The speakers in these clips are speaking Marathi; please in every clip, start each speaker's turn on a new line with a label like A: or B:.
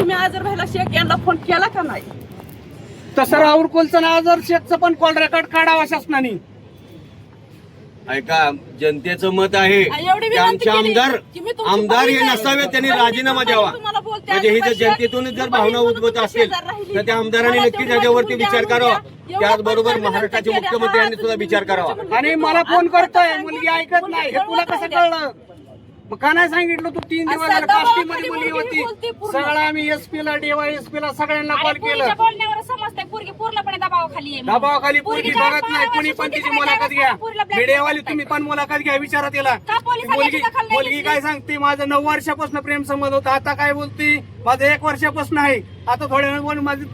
A: तुम्ही आजर भाईला शेख यांना फोन केला का नाही?
B: तसं राहुल कुलचं आजर शेखचं पण कॉल रेकॉर्ड काढावा शासनाने.
C: ऐका, जनतेचं मत आहे
A: एवढी
C: की आमचे
A: विनंती केली
C: आमदार
A: की मी तुमची
C: आमदार हे
A: बहीण आहे.
C: नसावे, त्यांनी
A: बहीण
C: राजीनामा द्यावा.
A: तुम्हाला बोलते,
C: म्हणजे ही जर
A: आजर
C: जनतेतूनच जर
A: भाई,
C: भावना
A: बहीण
C: उद्भवत
A: तुमची
C: असेल
A: शेजार राहिली.
C: तर त्या आमदारांनी
A: मला
C: नक्कीच
A: तेवढं
C: याच्यावरती
A: मुलगी
C: विचार
A: आणून
C: करावा.
A: द्या.
C: त्याचबरोबर
A: एवढं
C: महाराष्ट्राचे
A: केलं,
C: मुख्यमंत्र्यांनी
A: हा,
C: सुद्धा विचार करावा.
B: आणि मला फोन करतोय, मुलगी ऐकत नाही. हे तुला कसं कळलं? मग का नाही सांगितलं तू? 3 दिवस झाले काष्टीमध्ये मुलगी होती. सगळं आम्ही एसपीला DYSPला सगळ्यांना कॉल केलं.
D: बोलण्यावर समजतंय पोरगी पूर्णपणे दबावाखाली आहे.
B: दबावाखाली पोरगी बघत नाही. कुणी पण तिची मुलाखत घ्या. मीडियावाली तुम्ही पण मुलाखत घ्या, विचारा तिला. मुलगी काय सांगते? माझं 9 वर्षापासून प्रेम संबंध होता. आता काय बोलती? माझं 1 वर्षापासून आहे. आता थोड्या वेळ माझं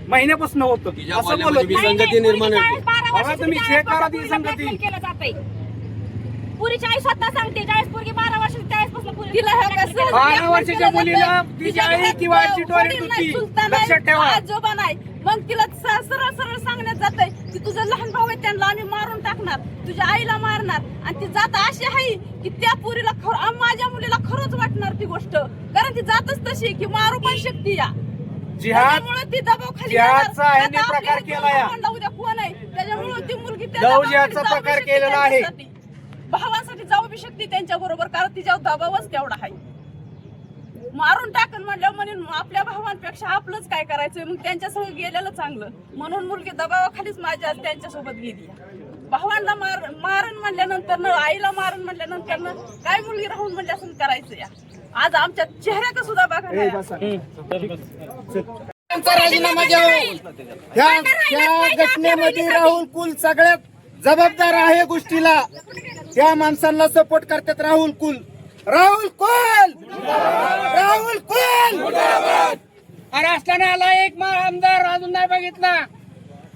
B: महिन्यापासून होतं असं बोलत.
C: विसंगती निर्माण होते.
B: बघा तुम्ही चेक करा ती संगती.
D: पुरीची आई स्वतः सांगते 40 पोरगी 12 वर्षाची 40 पासून पुरी
A: तिला हे कसं
B: 12 वर्षाच्या मुलीला तिची आई किंवा आजी टॉयलेट होती. लक्षात ठेवा.
A: आजोबा नाही, मग तिला सरळ सरळ सांगण्यात जातंय की तुझं लहान भाऊ आहे त्यांना आम्ही मारून टाकणार, तुझ्या आईला मारणार. आणि ती जात अशी आहे की त्या पुरीला माझ्या मुलीला खरंच वाटणार ती गोष्ट, कारण ती जातच तशी की मारू पण शकते या. त्यामुळे ती दबावाखाली
B: जिहादचा
A: जाणार.
B: ह्यांनी
A: आता
B: प्रकार
A: आपल्या
B: केला या.
A: भावंडाला उद्या कोण आहे, त्याच्यामुळे ती मुलगी त्या
B: लव
A: दबावाखाली
B: जिहादचा
A: जाऊ
B: प्रकार
A: शकते
B: केलेला आहे.
A: त्यांच्यासाठी. भावांसाठी जाऊ बी शकते त्यांच्या बरोबर, कारण तिच्यावर दबावच तेवढा आहे. मारून टाकन म्हणलं म्हणून आपल्या भावांपेक्षा आपलंच काय करायचंय, मग त्यांच्यासोबत गेलेलं चांगलं. म्हणून मुलगी दबावाखालीच माझ्या त्यांच्यासोबत गेली. भावांना मारण म्हणल्यानंतर, आईला मारण म्हणल्यानंतर काय मुलगी राहून म्हणजे असं करायचं या. आज आमच्या चेहऱ्यात सुद्धा बघा नाही.
E: राजीनामा द्यावा. त्या घटनेमध्ये राहुल कुल सगळ्यात जबाबदार आहे गोष्टीला. त्या माणसांना सपोर्ट करतात राहुल कुल. राहुल कुल, राहुल कुल.
B: अरे असताना आला एक आमदार अजून नाही बघितला.